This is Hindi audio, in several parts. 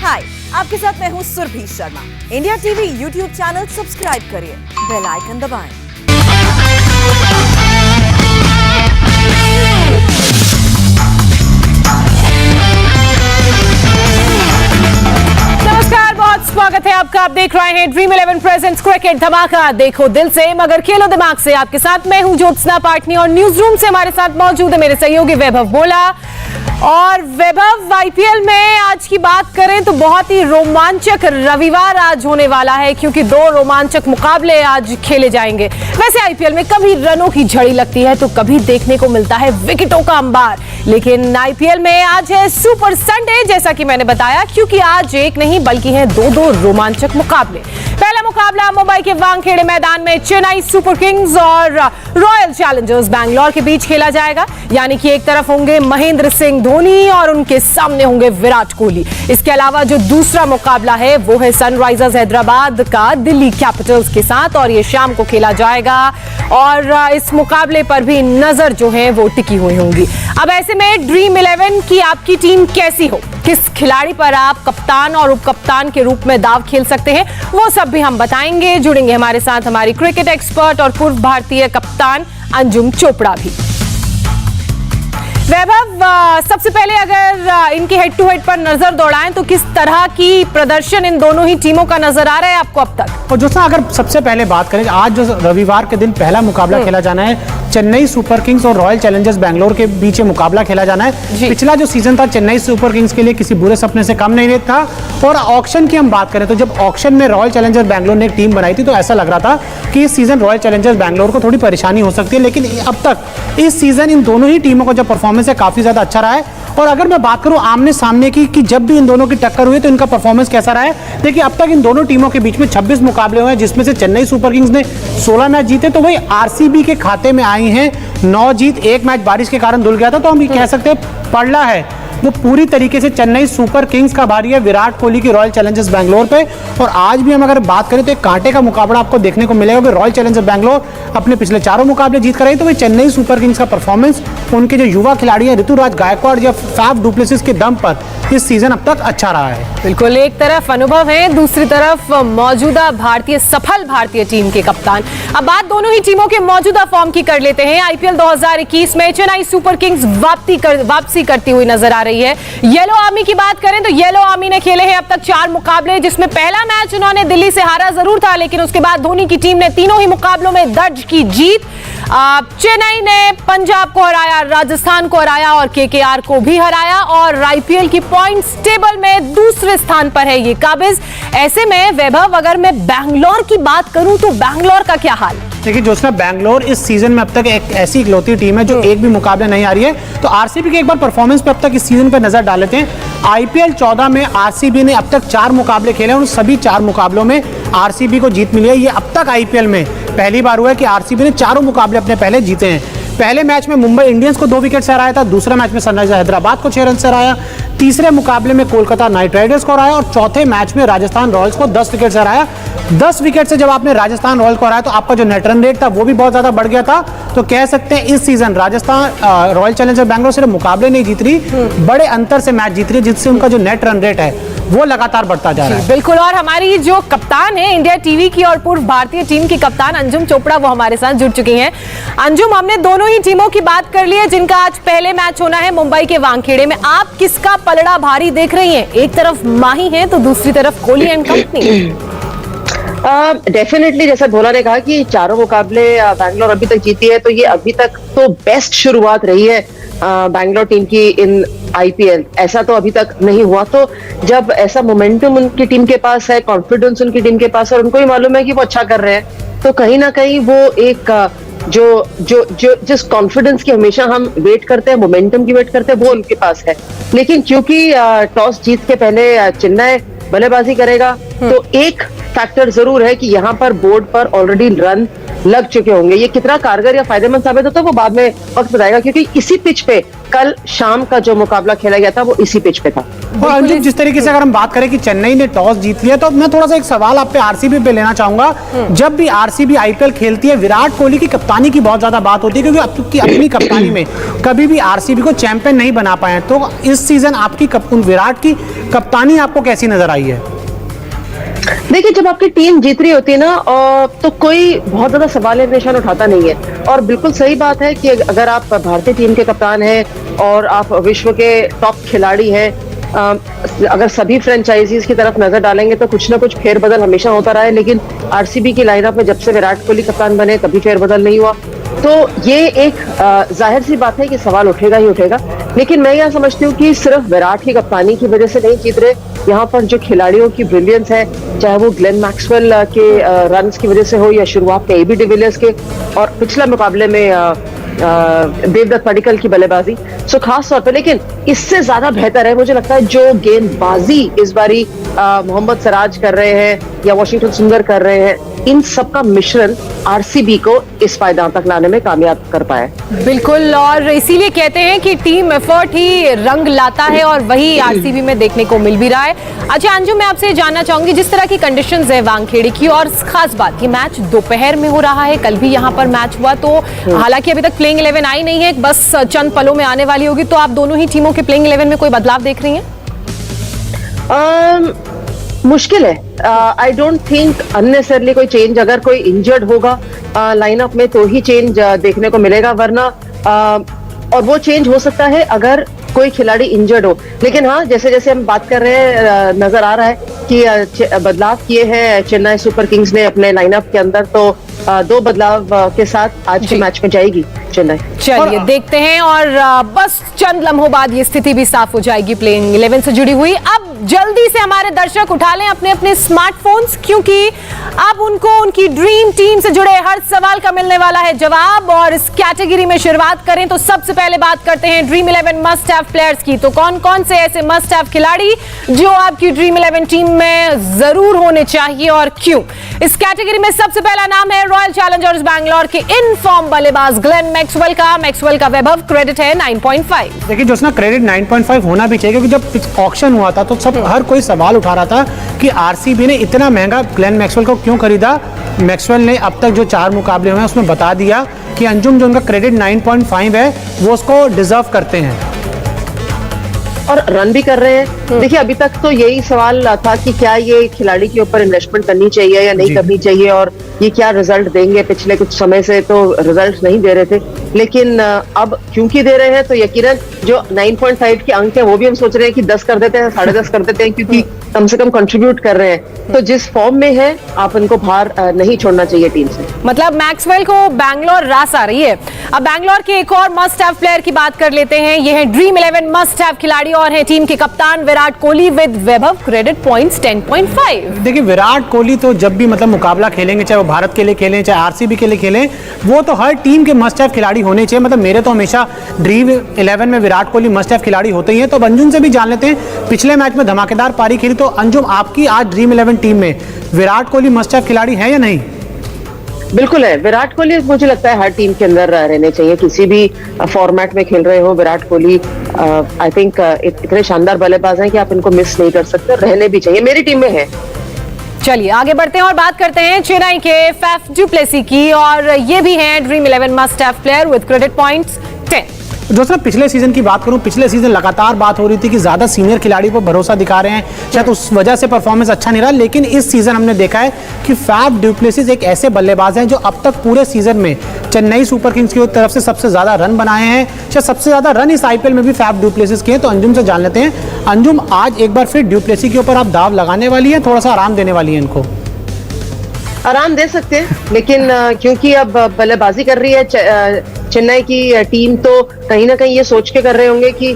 हाय, आपके साथ मैं हूँ Surabhi Sharma. India TV YouTube channel subscribe करिए, बेल आइकन दबाएं। नमस्कार, बहुत स्वागत है आपका। आप देख रहे हैं ड्रीम 11 प्रेजेंट्स क्रिकेट धमाका। देखो दिल से मगर खेलो दिमाग से। आपके साथ मैं हूं ज्योत्सना पाटनी और न्यूज रूम से हमारे साथ मौजूद है मेरे सहयोगी वैभव बोला। और वैभव, आईपीएल में आज की बात करें तो बहुत ही रोमांचक रविवार आज होने वाला है, क्योंकि दो रोमांचक मुकाबले आज खेले जाएंगे। वैसे आईपीएल में कभी रनों की झड़ी लगती है तो कभी देखने को मिलता है विकेटों का अंबार, लेकिन आईपीएल में आज है सुपर संडे, जैसा कि मैंने बताया, क्योंकि आज एक नहीं बल्कि है दो रोमांचक मुकाबले। पहला मुकाबला मुंबई के वानखेड़े मैदान में चेन्नई सुपर किंग्स और रॉयल चैलेंजर्स बैंगलोर के बीच खेला जाएगा। यानी कि एक तरफ होंगे महेंद्र सिंह धोनी और उनके सामने होंगे विराट कोहली। इसके अलावा जो दूसरा मुकाबला है वो है सनराइजर्स हैदराबाद का दिल्ली कैपिटल्स के साथ, और ये शाम को खेला जाएगा। और इस मुकाबले पर भी नजर जो है वो टिकी हुई होंगी। अब ऐसे में ड्रीम 11 की आपकी टीम कैसी हो, किस खिलाड़ी पर आप कप्तान और उप कप्तान के रूप में दाव खेल सकते हैं, वो सब भी हम बताएंगे। जुड़ेंगे हमारे साथ हमारी क्रिकेट एक्सपर्ट और पूर्व भारतीय कप्तान अंजुम चोपड़ा भी। वैभव, सबसे पहले अगर इनके हेड टू हेड पर नजर दौड़ाएं तो किस तरह की प्रदर्शन इन दोनों ही टीमों का नजर आ रहा है आपको अब तक? और जो अगर सबसे पहले बात करें, आज जो रविवार के दिन पहला मुकाबला खेला जाना है, चेन्नई सुपर किंग्स और रॉयल चैलेंजर्स बैंगलोर के बीच मुकाबला खेला जाना है। पिछला जो सीजन था चेन्नई सुपर किंग्स के लिए किसी बुरे सपने से कम नहीं था। और ऑक्शन की हम बात करें तो जब ऑक्शन में रॉयल चैलेंजर्स बैंगलोर ने एक टीम बनाई थी तो ऐसा लग रहा था कि इस सीजन रॉयल चैलेंजर्स बैंगलोर को थोड़ी परेशानी हो सकती है, लेकिन अब तक इस सीजन इन दोनों ही टीमों का जो परफॉर्मेंस है काफी ज्यादा अच्छा रहा है। और अगर मैं बात करूं आमने सामने की कि जब भी इन दोनों की टक्कर हुई तो इनका परफॉर्मेंस कैसा रहा है, देखिए अब तक इन दोनों टीमों के बीच में 26 मुकाबले हुए हैं, जिसमें से चेन्नई सुपर किंग्स ने 16 मैच जीते, तो वही आरसीबी के खाते में आई हैं 9 जीत। एक मैच बारिश के कारण धुल गया था, तो हम ये कह सकते हैं पड़ला है वो पूरी तरीके से चेन्नई सुपर किंग्स का भारी है विराट कोहली की रॉयल चैलेंजर्स बैंगलोर पे। और आज भी हम अगर बात करें तो एक कांटे का मुकाबला आपको देखने को मिलेगा कि रॉयल चैलेंजर्स बैंगलोर अपने पिछले चारों मुकाबले जीत कर आई, तो वही चेन्नई सुपर किंग्स का परफॉर्मेंस, उनके जो युवा खिलाड़ी हैं ऋतुराज गायकवाड़ या फैफ डुप्लेसिस के दम पर इस सीजन अब तक अच्छा रहा है। बिल्कुल, एक तरफ अनुभव है, दूसरी तरफ मौजूदा सफल भारतीय टीम के कप्तान। अब बात दोनों ही टीमों के मौजूदा फॉर्म की कर लेते हैं। आईपीएल 2021 में चेन्नई सुपर किंग्स वापसी करती हुई नजर आ रही है। येलो आर्मी की बात करें तो येलो आर्मी ने खेले हैं अब तक 4 मुकाबले, जिसमें पहला मैच उन्होंने दिल्ली से हारा जरूर था, लेकिन उसके बाद धोनी की टीम ने तीनों ही मुकाबलों में दर्ज की जीत। चेन्नई ने पंजाब को हराया, राजस्थान को हराया और केकेआर को भी हराया, और आईपीएल की पॉइंट्स टेबल में दूसरे स्थान पर है ये काबिज। ऐसे में वैभव, अगर मैं बैंगलोर की बात करूं तो बैंगलोर का क्या हाल? देखिए जोत्सना, बैंगलोर इस सीजन में अब तक एक ऐसी इकलौती टीम है जो एक भी मुकाबला नहीं आ रही है। तो आरसीबी के एक बार परफॉर्मेंस पे अब तक इस सीजन पे नजर डाल लेते हैं। आईपीएल 14 में आरसीबी ने अब तक 4 मुकाबले खेले हैं, उन सभी 4 मुकाबलों में आरसीबी को जीत मिली है। ये अब तक आईपीएल में पहली बार हुआ है कि आरसीबी ने चारों मुकाबले अपने पहले जीते हैं। पहले मैच में मुंबई इंडियंस को 2 विकेट से हराया था, दूसरे मैच में सनराइजर्स हैदराबाद को 6 रन से हराया, तीसरे मुकाबले में कोलकाता नाइट राइडर्स को हराया, और चौथे मैच में राजस्थान रॉयल्स को 10 विकेट से हराया। 10 विकेट से जब आपने राजस्थान रॉयल्स को हराया तो आपका जो नेट रन रेट था वो भी बहुत ज्यादा बढ़ गया था। तो कह सकते हैं इस season Rajasthan royal challenger Bangalore सिर्फ मुकाबले नहीं जीत रही, बड़े अंतर से मैच जीत रही है, जिससे उनका जो नेट रन रेट है वो लगातार बढ़ता जा रहा है। बिल्कुल, और हमारी जो कप्तान है इंडिया टीवी की और पूर्व भारतीय टीम की कप्तान अंजुम चोपड़ा, वो हमारे साथ जुड़ चुकी हैं। अंजुम, हमने दोनों ही टीमों की बात कर ली है जिनका आज पहले मैच होना है मुंबई के वानखेड़े में। आप किसका पलड़ा भारी देख रही हैं? एक तरफ माही है तो दूसरी तरफ कोहली एंड कंपनी। डेफिनेटली, जैसा भोला ने कहा कि चारों मुकाबले बैंगलोर अभी तक जीती है, तो ये अभी तक तो बेस्ट शुरुआत रही है बैंगलोर टीम की इन आईपीएल। ऐसा तो अभी तक नहीं हुआ। तो जब ऐसा मोमेंटम उनकी टीम के पास है, कॉन्फिडेंस उनकी टीम के पास है, और उनको ही मालूम है कि वो अच्छा कर रहे हैं, तो कहीं ना कहीं वो एक जिस कॉन्फिडेंस की हमेशा हम वेट करते हैं, मोमेंटम की वेट करते हैं, वो उनके पास है। लेकिन क्योंकि टॉस जीत के पहले चेन्नई बल्लेबाजी करेगा, तो एक फैक्टर जरूर है कि यहाँ पर बोर्ड पर ऑलरेडी रन लग चुके होंगे। ये कितना कारगर या फायदेमंद साबित होता है वो बाद में वक्त बताएगा, क्योंकि इसी पिच पे कल शाम का जो मुकाबला खेला गया था वो इसी पिच पे था। और अंजुम, जिस तरीके से अगर हम बात करें कि चेन्नई ने टॉस जीत लिया, तो मैं थोड़ा सा एक सवाल आप पे आरसीबी पे लेना चाहूंगा। जब भी आरसीबी आईपीएल खेलती है, विराट कोहली की कप्तानी की बहुत ज्यादा बात होती है, क्योंकि अपनी कप्तानी में कभी भी आरसीबी को चैंपियन नहीं बना पाए। तो इस सीजन आपकी विराट की कप्तानी आपको कैसी नजर आई है? देखिए, जब आपकी टीम जीत रही होती है ना, तो कोई बहुत ज्यादा सवाल निशान उठाता नहीं है। और बिल्कुल सही बात है कि अगर आप भारतीय टीम के कप्तान हैं और आप विश्व के टॉप खिलाड़ी हैं, अगर सभी फ्रेंचाइजीज की तरफ नजर डालेंगे तो कुछ ना कुछ फेरबदल हमेशा होता रहा है। लेकिन आरसीबी की लाइनअप में जब से विराट कोहली कप्तान बने कभी फेरबदल नहीं हुआ। तो ये एक जाहिर सी बात है कि सवाल उठेगा ही उठेगा। लेकिन मैं यह समझती हूँ कि सिर्फ विराट की कप्तानी की वजह से नहीं जीत रहे, यहाँ पर जो खिलाड़ियों की ब्रिलियंस है, चाहे वो ग्लेन मैक्सवेल के रन्स की वजह से हो या शुरुआत के एबी डिविलियर्स के, और पिछले मुकाबले में देवदत्त पडिक्कल की बल्लेबाजी, सो खास तौर पे। लेकिन इससे ज्यादा बेहतर है मुझे लगता है जो गेंदबाजी इस बारी मोहम्मद सिराज कर रहे हैं या वॉशिंगटन सुंदर कर रहे हैं, इन सब का मिश्रण आरसीबी को इस पायदान तक लाने में कामयाब कर पाए। बिल्कुल, और इसीलिए कहते हैं कि टीम एफर्ट ही रंग लाता है, और वही आरसीबी में देखने को मिल भी रहा है। अच्छा अंजुम, मैं आपसे जानना चाहूंगी, जिस तरह की कंडीशंस है वानखेड़े की, और खास बात ये मैच दोपहर में हो रहा है, कल भी यहाँ पर मैच हुआ, तो हालांकि अभी तक प्लेइंग 11 आई नहीं है, बस चंद पलों में आने वाली होगी, तो आप दोनों ही टीमों के प्लेइंग 11 में कोई बदलाव देख रही हैं? मुश्किल है। आई डोंट थिंक अननेसेसरली कोई चेंज, अगर कोई इंजर्ड होगा लाइनअप में तो ही चेंज देखने को मिलेगा, वरना और वो चेंज हो सकता है अगर कोई खिलाड़ी इंजर्ड हो। लेकिन हाँ, जैसे जैसे हम बात कर रहे हैं, नजर आ रहा है कि बदलाव किए हैं चेन्नई सुपर किंग्स ने अपने लाइनअप के अंदर, तो 2 बदलाव के साथ आज के मैच में जाएगी चेन्नई। चलिए देखते हैं, और बस चंद लम्हों बाद ये स्थिति भी साफ हो जाएगी प्लेइंग 11 से जुड़ी हुई। अब जल्दी से हमारे दर्शक उठा लें अपने अपने स्मार्टफोन्स, क्योंकि अब उनको उनकी ड्रीम टीम से जुड़े हर सवाल का मिलने वाला है जवाब। और इस कैटेगरी में शुरुआत करें तो सबसे पहले बात करते हैं ड्रीम 11 मस्ट हैव प्लेयर्स की। तो कौन कौन से ऐसे मस्ट हैव खिलाड़ी जो आपकी ड्रीम 11 टीम में जरूर होने चाहिए और क्यों? इस कैटेगरी में सबसे पहला नाम है रॉयल चैलेंजर्स बैंगलोर के इन फॉर्म बल्लेबाज ग्लेन मैक्सवेल का वैभव क्रेडिट है 9.5। देखिए जोत्सना, क्रेडिट 9.5 होना भी चाहिए, क्योंकि जब ऑक्शन हुआ था तो हर कोई सवाल उठा रहा था कि आरसीबी ने इतना महंगा ग्लेन मैक्सवेल को क्यों खरीदा। मैक्सवेल ने अब तक जो 4 मुकाबले हुए हैं उसमें बता दिया कि अंजुम जो उनका क्रेडिट 9.5 है वो उसको डिजर्व करते हैं और रन भी कर रहे हैं। देखिए, अभी तक तो यही सवाल था कि क्या ये खिलाड़ी के ऊपर इन्वेस्टमेंट करनी चाहिए या नहीं करनी चाहिए, और ये क्या रिजल्ट देंगे। पिछले कुछ समय से तो रिजल्ट नहीं दे रहे थे, लेकिन अब क्योंकि दे रहे हैं तो यकीनन जो 9.5 के अंक है वो भी हम सोच रहे हैं कि 10 कर देते हैं, 10.5 कर देते हैं, क्योंकि कम से कम कंट्रीब्यूट कर रहे हैं। तो जिस फॉर्म में है आप इनको बाहर नहीं छोड़ना चाहिए टीम से। मतलब मैक्सवेल को बैंगलोर रास आ रही है। अब बैंगलोर के एक और मस्ट हैव प्लेयर की बात कर लेते हैं। ये है ड्रीम 11 मस्ट हैव खिलाड़ी और है टीम के कप्तान Virat Kohli with Vaibhav credit points 10.5। देखिए, विराट कोहली तो जब भी मतलब मुकाबला खेलेंगे, चाहे वो भारत के लिए खेलें चाहे आरसीबी के लिए खेलें, वो तो हर टीम के मस्ट हैव खिलाड़ी होने चाहिए। मतलब मेरे तो हमेशा ड्रीम 11 में विराट कोहली मस्ट हैव खिलाड़ी होते ही हैं। तो अंजुम से भी जान लेते हैं, पिछले मैच में धमाकेदार पारी खेली, तो अंजुम आपकी आज ड्रीम 11 टीम में विराट कोहली मस्ट हैव खिलाड़ी है या नहीं? बिल्कुल है। विराट कोहली मुझे लगता है हर टीम के अंदर रहने चाहिए, किसी भी फॉर्मेट में खेल रहे हो। विराट कोहली आई थिंक इतने शानदार बल्लेबाज हैं कि आप इनको मिस नहीं कर सकते, रहने भी चाहिए। मेरी टीम में है। चलिए आगे बढ़ते हैं और बात करते हैं चेन्नई के फैफ डु प्लेसी की, और ये भी हैं dream 11 must have player with credit points 10। दोस्तों, पिछले सीजन की बात करूं, पिछले सीजन लगातार बात हो रही थी कि ज्यादा सीनियर खिलाड़ी पर भरोसा दिखा रहे हैं, शायद उस वजह से परफॉर्मेंस अच्छा नहीं रहा। लेकिन इस सीजन हमने देखा है कि फैफ डु प्लेसिस एक ऐसे बल्लेबाज हैं जो अब तक पूरे सीजन में चेन्नई सुपर किंग्स की तरफ से सबसे ज्यादा रन बनाए हैं। शायद सबसे ज्यादा रन इस आईपीएल में भी फैफ डु प्लेसिस के हैं। तो अंजुम से जान लेते हैं, अंजुम आज एक बार फिर डु प्लेसी के ऊपर आप दाव लगाने वाली है, थोड़ा सा आराम देने वाली है इनको? आराम दे सकते हैं, लेकिन क्योंकि अब बल्लेबाजी कर रही है चेन्नई की टीम, तो कहीं ना कहीं ये सोच के कर रहे होंगे कि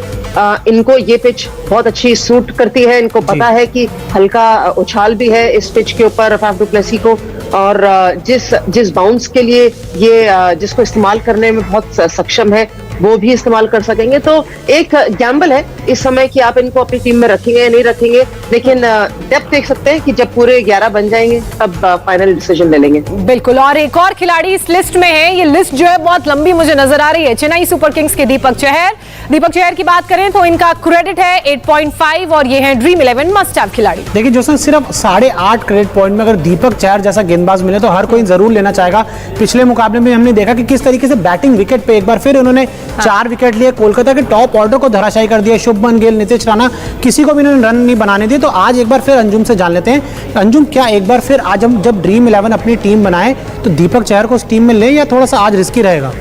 इनको ये पिच बहुत अच्छी सूट करती है। इनको पता है कि हल्का उछाल भी है इस पिच के ऊपर फैफ डु प्लेसी को, और जिस बाउंस के लिए ये जिसको इस्तेमाल करने में बहुत सक्षम है वो भी इस्तेमाल कर सकेंगे। तो एक गैम्बल है, इस समय कि आप इनको अपनी टीम में रखेंगे या नहीं रखेंगे, लेकिन डेप्थ देख सकते हैं कि जब पूरे 11 बन जाएंगे तब फाइनल डिसीजन ले लेंगे। बिल्कुल। और एक और खिलाड़ी इस लिस्ट में है, ये लिस्ट जो है बहुत लंबी मुझे नजर आ रही है, चेन्नई सुपर किंग्स के दीपक चहर। दीपक चहर की बात करें तो इनका क्रेडिट है 8.5 और ये है ड्रीम 11 मस्ट हैव खिलाड़ी। देखिए जो सिर्फ 8.5 क्रेडिट पॉइंट में अगर दीपक चहर जैसा गेंदबाज मिले तो हर कोई जरूर लेना चाहेगा। पिछले मुकाबले में हमने देखा कि किस तरीके से बैटिंग विकेट पे एक बार फिर उन्होंने 4 विकेट लिए, कोलकाता के टॉप ऑर्डर को धराशायी कर दिया। शुभमन गिल, नीतीश राणा, किसी को भी इन्होंने रन नहीं बनाने दिए। तो आज एक बार फिर अंजुम से जान लेते हैं, अंजुम क्या एक बार फिर आज हम जब ड्रीम 11 अपनी टीम बनाए तो दीपक चहर को उस टीम में ले या थोड़ा सा आज रिस्की रहेगा?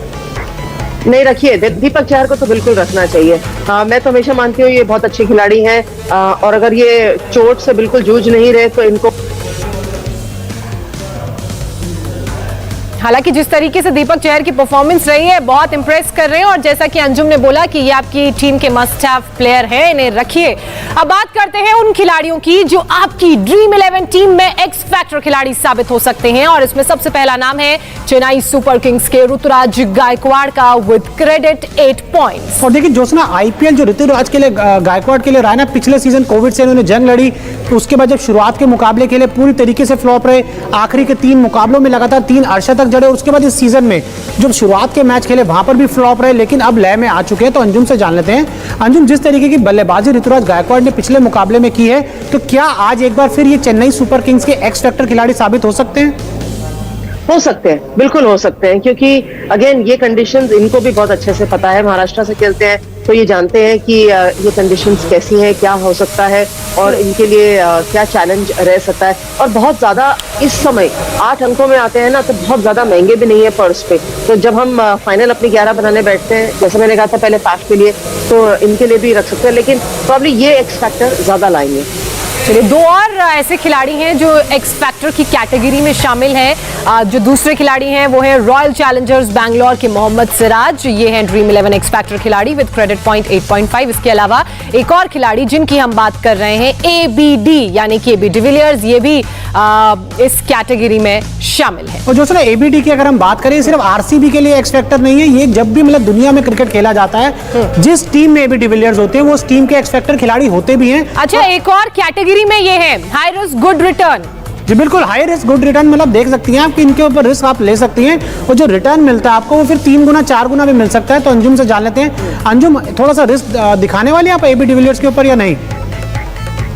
नहीं, रखिए, दीपक चहर को तो बिल्कुल रखना चाहिए। मैं तो हमेशा मानती हूँ ये बहुत अच्छे खिलाड़ी हैं, और अगर ये चोट से बिल्कुल जूझ नहीं रहे तो इनको, हालांकि जिस तरीके से दीपक चहर की परफॉर्मेंस रही है बहुत इंप्रेस कर रहे हैं, और जैसा कि अंजुम ने बोला कि ये आपकी टीम के मस्ट हैव प्लेयर हैं, इन्हें रखिए। अब बात करते हैं उन खिलाड़ियों की जो आपकी ड्रीम 11 टीम में एक्स फैक्टर खिलाड़ी साबित हो सकते हैं, और इसमें सबसे पहला नाम है चेन्नई सुपर किंग्स के ऋतुराज गायकवाड़ का विद क्रेडिट 8 पॉइंट्स। और देखिए जोशना, आईपीएल जो ऋतुराज के लिए गायकवाड़ के लिए रहा ना, पिछले सीजन कोविड से इन्होंने जंग लड़ी, उसके बाद जब शुरुआत के मुकाबले के लिए पूरी तरीके से फ्लॉप रहे, आखिरी के 3 मुकाबलों में लगातार 3 अर्शा तक जड़े, और उसके बाद इस सीजन में जब शुरुआत के मैच खेले वहां पर भी फ्लॉप रहे, लेकिन अब लय में आ चुके हैं। तो अंजुम से जान लेते हैं, अंजुम जिस तरीके की बल्लेबाजी ऋतुराज गायकवाड़ ने पिछले मुकाबले में की है, तो क्या आज एक बार फिर ये चेन्नई सुपर किंग्स के एक्स फैक्टर खिलाड़ी साबित हो सकते हैं? हो सकते हैं, बिल्कुल हो सकते हैं, क्योंकि अगेन ये कंडीशंस इनको भी बहुत अच्छे से पता है। महाराष्ट्र से खेलते हैं तो ये जानते हैं कि ये कंडीशंस कैसी हैं, क्या हो सकता है और इनके लिए क्या चैलेंज रह सकता है। और बहुत ज्यादा इस समय 8 अंकों में आते हैं ना, तो बहुत ज्यादा महंगे भी नहीं है पर्स पे। तो जब हम फाइनल अपनी 11 बनाने बैठते हैं, जैसे मैंने कहा था पहले पैफ के लिए, तो इनके लिए भी रख सकते हैं, लेकिन प्रॉब्ली ये एक्स फैक्टर ज्यादा लाएंगे। चलिए, 2 और ऐसे खिलाड़ी हैं जो एक्स फैक्टर की कैटेगरी में शामिल हैं। जो दूसरे खिलाड़ी हैं वो है रॉयल चैलेंजर्स बैंगलोर के मोहम्मद सिराज, ये हैं ड्रीम 11 एक्स फैक्टर खिलाड़ी विद क्रेडिट पॉइंट 8.5। इसके अलावा एक और खिलाड़ी जिनकी हम बात कर रहे हैं ABD यानी कि AB डिविलियर्स, ये भी इस कैटेगरी में शामिल है। और जो सर ABD की अगर हम बात करें, सिर्फ RCB के लिए एक्स फैक्टर नहीं है, ये जब भी मतलब दुनिया में क्रिकेट खेला जाता है, जिस टीम में AB डिविलियर्स होते हैं वो उस टीम के एक्स फैक्टर खिलाड़ी होते भी हैं। अच्छा, एक और कैटेगरी में ये है हाई रिस्क गुड रिटर्न। जी बिल्कुल, हाई रिस्क गुड रिटर्न, मतलब देख सकती हैं आप कि इनके ऊपर रिस्क आप ले सकती हैं, और जो रिटर्न मिलता है आपको वो फिर 3 गुना 4 गुना भी मिल सकता है। तो अंजुम से जान लेते हैं, अंजुम थोड़ा सा रिस्क दिखाने वाली आप AB डिविलियर्स के ऊपर या नहीं?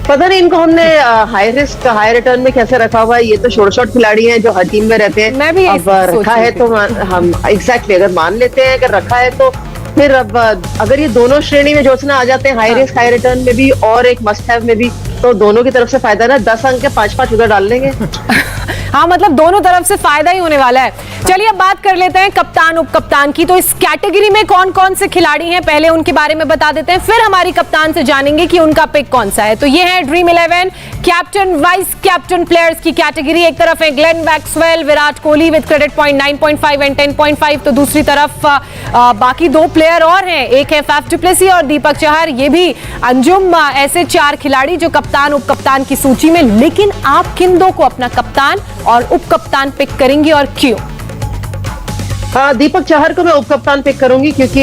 पता नहीं इनको हमने हाई रिस्क हाई रिटर्न में कैसे रखा हुआ है। ये तो शॉर्ट शॉट खिलाड़ी हैं जो हर टीम में रहते हैं। मैं भी अब रखा है तो हम एग्जैक्टली अगर मान लेते हैं, अगर रखा है तो फिर अब अगर ये दोनों श्रेणी में जोशना आ जाते हैं, हाई रिस्क हाई रिटर्न में भी और एक मस्ट हैव में भी, तो दोनों की तरफ से फायदा ना। 10 अंक के 5-5 उधर डाल लेंगे। हाँ, मतलब दोनों तरफ से फायदा ही होने वाला है। चलिए अब बात कर लेते हैं कप्तान उप कप्तान की। तो इस कैटेगरी में कौन कौन से खिलाड़ी हैं पहले उनके बारे में बता देते हैं, फिर हमारी कप्तान से जानेंगे कि उनका पिक कौन सा है। तो ये है dream 11 captain vice captain players की कैटेगरी। एक तरफ है Glenn Maxwell, Virat Kohli with credit point 9.5 and 10.5। तो दूसरी तरफ बाकी 2 प्लेयर और हैं, एक है फैफ डु प्लेसी और दीपक चहर। ये भी अंजुम ऐसे 4 खिलाड़ी जो कप्तान उप कप्तान की सूची में। लेकिन आप किन 2 को अपना कप्तान और उप कप्तान पिक करेंगे और क्यों? दीपक चहर को मैं उप कप्तान पिक करूंगी, क्योंकि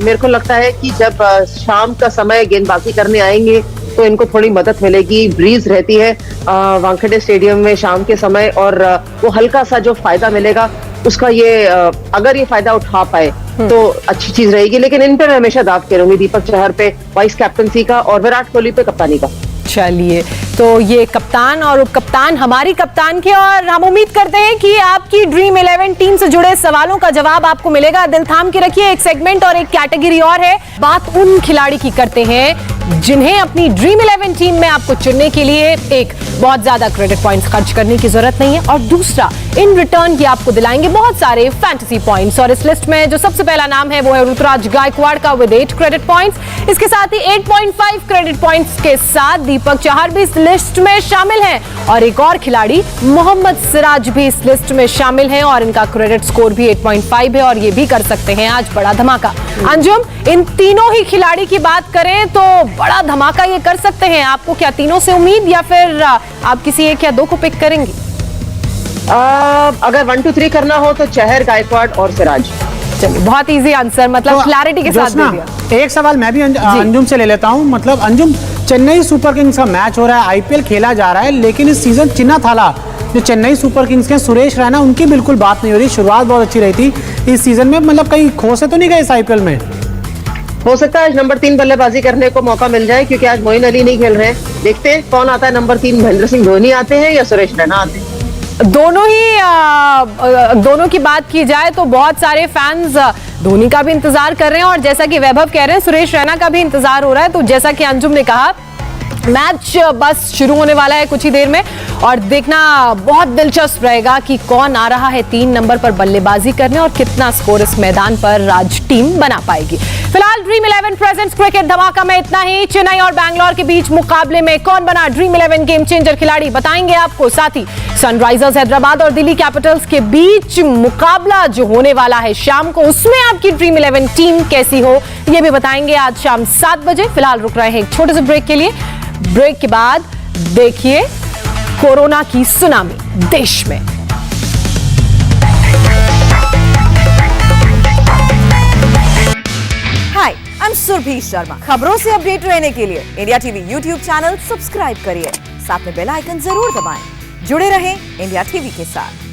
मेरे को लगता है कि जब शाम का समय गेंदबाजी करने आएंगे तो इनको थोड़ी मदद मिलेगी। ब्रीज रहती है वानखेड़े स्टेडियम में शाम के समय, और वो हल्का सा जो फायदा मिलेगा उसका ये अगर ये फायदा उठा पाए तो अच्छी चीज रहेगी। लेकिन इन पे मैं हमेशा दाव करूंगी, दीपक चहर पे वाइस कैप्टनसी का और विराट कोहली पे कप्तानी का। चलिए, तो ये कप्तान और उप कप्तान हमारी कप्तान के, और हम उम्मीद करते हैं कि आपकी ड्रीम 11 टीम से जुड़े सवालों का जवाब आपको मिलेगा। दिल थाम के रखिए, एक सेगमेंट और एक कैटेगरी और है। बात उन खिलाड़ी की करते हैं जिन्हें अपनी ड्रीम 11 टीम में आपको चुनने के लिए एक बहुत ज्यादा क्रेडिट पॉइंट्स खर्च करने की जरूरत नहीं है, और दूसरा इन रिटर्न ये आपको दिलाएंगे बहुत सारे फैंटेसी पॉइंट्स। और इस लिस्ट में जो सबसे पहला नाम है वो है ऋतुराज गायकवाड़ का विद 8 क्रेडिट पॉइंट्स। इसके साथ ही 8.5 क्रेडिट पॉइंट्स के साथ दीपक चहर भी इस लिस्ट में शामिल हैं, और एक और खिलाड़ी मोहम्मद सिराज भी इस लिस्ट में शामिल हैं, और इनका क्रेडिट स्कोर भी 8.5 है, और ये भी कर सकते हैं आज बड़ा धमाका। अंजुम, इन तीनों ही खिलाड़ी की बात करें तो बड़ा धमाका ये कर सकते हैं। आपको क्या तीनों से उम्मीद, या फिर आप किसी एक या 2 को पिक करेंगे? अगर 1 2 3 करना हो तो चहर, गायकवाड़ और सिराज। चलिए, बहुत इजी आंसर, मतलब क्लैरिटी के साथ दे ज्योत्सना, दिया। एक सवाल मैं भी अंजुम से ले लेता हूं। मतलब अंजुम, चेन्नई सुपर किंग्स का मैच हो रहा है, आईपीएल खेला जा रहा है, लेकिन इस सीजन चिन्ना थाला जो चेन्नई सुपर किंग्स के सुरेश रैना, उनकी बिल्कुल बात नहीं हो रही। शुरुआत बहुत अच्छी रही थी इस सीजन में, मतलब कहीं खो से तो नहीं गए इस आईपीएल में? हो सकता है आज नंबर 3 बल्लेबाजी करने को मौका मिल जाए, क्योंकि आज मोइन अली नहीं खेल रहे हैं। देखते हैं कौन आता है नंबर 3, महेंद्र सिंह धोनी आते हैं या सुरेश रैना आते हैं। दोनों की बात की जाए तो बहुत सारे फैंस धोनी का भी इंतजार कर रहे हैं, और जैसा कि वैभव कह रहे हैं सुरेश रैना का भी इंतजार हो रहा है। तो जैसा कि अंजुम ने कहा, मैच बस शुरू होने वाला है कुछ ही देर में, और देखना बहुत दिलचस्प रहेगा कि कौन आ रहा है 3 नंबर पर बल्लेबाजी करने और कितना स्कोर इस मैदान पर राज टीम बना पाएगी। फिलहाल ड्रीम 11 प्रेजेंट्स क्रिकेट धमाका में इतना ही। चेन्नई और बैंगलोर के बीच मुकाबले में कौन बना ड्रीम 11 गेम चेंजर खिलाड़ी, बताएंगे आपको। साथ ही सनराइजर्स हैदराबाद और दिल्ली कैपिटल्स के बीच मुकाबला जो होने वाला है शाम को, उसमें आपकी ड्रीम 11 टीम कैसी हो, यह भी बताएंगे आज शाम 7 बजे। फिलहाल रुक रहे हैं एक छोटे से ब्रेक के लिए। ब्रेक के बाद देखिए कोरोना की सुनामी देश में। हाय, आई एम सुरभि शर्मा। खबरों से अपडेट रहने के लिए India TV YouTube channel subscribe करिए, साथ में बेल आइकन जरूर दबाएं। जुड़े रहें इंडिया टीवी के साथ।